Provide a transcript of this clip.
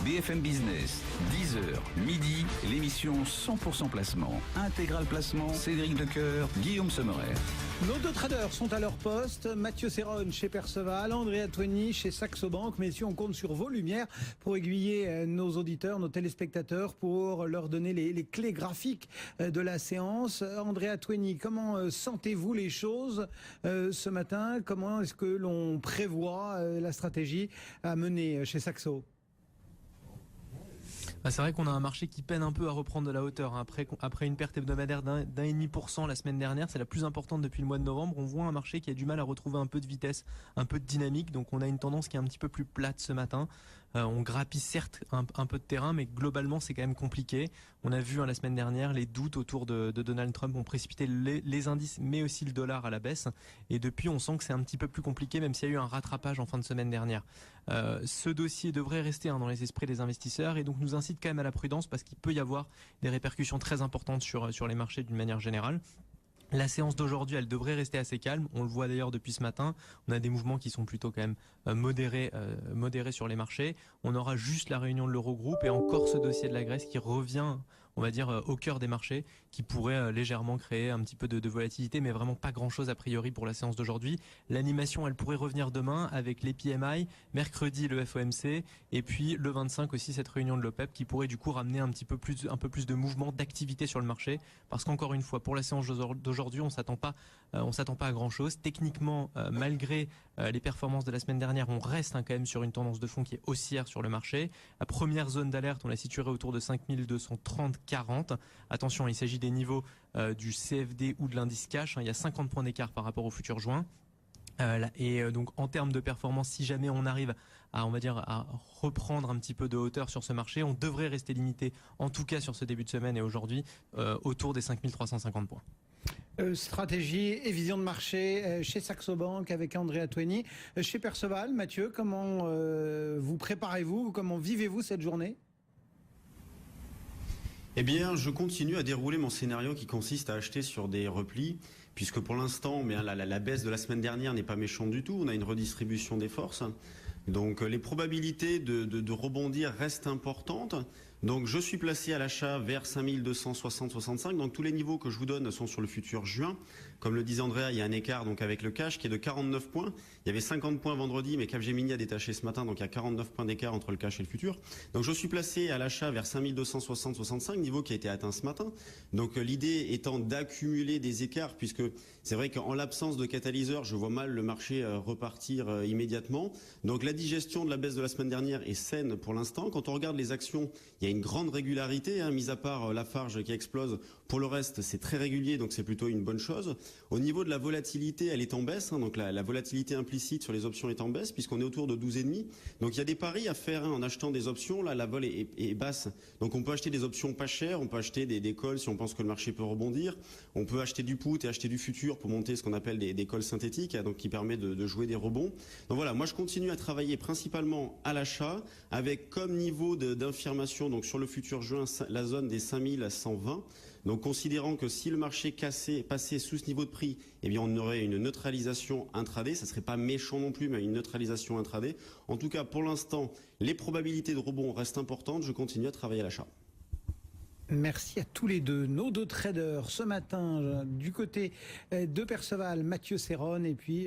BFM Business, 10h, midi, l'émission 100% placement. Intégral placement, Cédric Decoeur, Guillaume Sommerer. Nos deux traders sont à leur poste. Mathieu Serron chez Perceval, André Atoueni chez Saxo Bank. Messieurs, on compte sur vos lumières pour aiguiller nos auditeurs, nos téléspectateurs, pour leur donner les clés graphiques de la séance. André Atoueni, comment sentez-vous les choses ce matin? Comment est-ce que l'on prévoit la stratégie à mener chez Saxo? C'est vrai qu'on a un marché qui peine un peu à reprendre de la hauteur. Après une perte hebdomadaire d'1,5% la semaine dernière, c'est la plus importante depuis le mois de novembre. On voit un marché qui a du mal à retrouver un peu de vitesse, un peu de dynamique. Donc on a une tendance qui est un petit peu plus plate ce matin. On grappille certes un peu de terrain, mais globalement c'est quand même compliqué. On a vu la semaine dernière les doutes autour de Donald Trump ont précipité les indices, mais aussi le dollar à la baisse. Et depuis, on sent que c'est un petit peu plus compliqué, même s'il y a eu un rattrapage en fin de semaine dernière. Ce dossier devrait rester dans les esprits des investisseurs et donc nous incite quand même à la prudence parce qu'il peut y avoir des répercussions très importantes sur les marchés d'une manière générale. La séance d'aujourd'hui, elle devrait rester assez calme. On le voit d'ailleurs depuis ce matin. On a des mouvements qui sont plutôt quand même modérés sur les marchés. On aura juste la réunion de l'Eurogroupe et encore ce dossier de la Grèce qui revient, on va dire, au cœur des marchés, qui pourrait légèrement créer un petit peu de volatilité, mais vraiment pas grand-chose a priori pour la séance d'aujourd'hui. L'animation, elle pourrait revenir demain avec les PMI, mercredi le FOMC et puis le 25 aussi cette réunion de l'OPEP qui pourrait du coup ramener un peu plus de mouvement, d'activité sur le marché. Parce qu'encore une fois, pour la séance d'aujourd'hui, on s'attend pas à grand chose. Techniquement, malgré les performances de la semaine dernière, on reste quand même sur une tendance de fond qui est haussière sur le marché. La première zone d'alerte, on la situerait autour de 5230-40. Attention, il s'agit des niveaux du CFD ou de l'indice cash. Il y a 50 points d'écart par rapport au futur juin. Donc en termes de performance, si jamais on arrive à reprendre un petit peu de hauteur sur ce marché, on devrait rester limité, en tout cas sur ce début de semaine et aujourd'hui, autour des 5350 points. Stratégie et vision de marché chez Saxo Bank avec André Atoueni. Chez Perceval, Mathieu, comment vous préparez-vous? Comment vivez-vous cette journée? Eh bien, je continue à dérouler mon scénario qui consiste à acheter sur des replis, puisque pour l'instant, la baisse de la semaine dernière n'est pas méchante du tout. On a une redistribution des forces. Donc, les probabilités de rebondir restent importantes. Donc, je suis placé à l'achat vers 5260-65. Donc, tous les niveaux que je vous donne sont sur le futur juin. Comme le disait Andrea, il y a un écart donc avec le cash qui est de 49 points. Il y avait 50 points vendredi, mais Capgemini a détaché ce matin. Donc, il y a 49 points d'écart entre le cash et le futur. Donc, je suis placé à l'achat vers 5260-65, niveau qui a été atteint ce matin. Donc, l'idée étant d'accumuler des écarts, puisque c'est vrai qu'en l'absence de catalyseur, je vois mal le marché repartir immédiatement. Donc, la digestion de la baisse de la semaine dernière est saine pour l'instant. Quand on regarde les actions, il y a une grande régularité, mis à part Lafarge qui explose. Pour le reste, c'est très régulier, donc c'est plutôt une bonne chose. Au niveau de la volatilité, elle est en baisse. Donc la volatilité implicite sur les options est en baisse, puisqu'on est autour de 12,5. Donc il y a des paris à faire en achetant des options. Là, la vol est basse. Donc on peut acheter des options pas chères, on peut acheter des calls si on pense que le marché peut rebondir. On peut acheter du put et acheter du futur pour monter ce qu'on appelle des calls synthétiques, donc qui permet de jouer des rebonds. Donc voilà, moi je continue à travailler principalement à l'achat, avec comme niveau d'infirmation, donc sur le futur juin, la zone des 5120. Donc considérant que si le marché passait sous ce niveau de prix, eh bien on aurait une neutralisation intraday. Ça serait pas méchant non plus, mais une neutralisation intraday. En tout cas, pour l'instant, les probabilités de rebond restent importantes. Je continue à travailler à l'achat. Merci à tous les deux. Nos deux traders ce matin, du côté de Perceval, Mathieu Serron et puis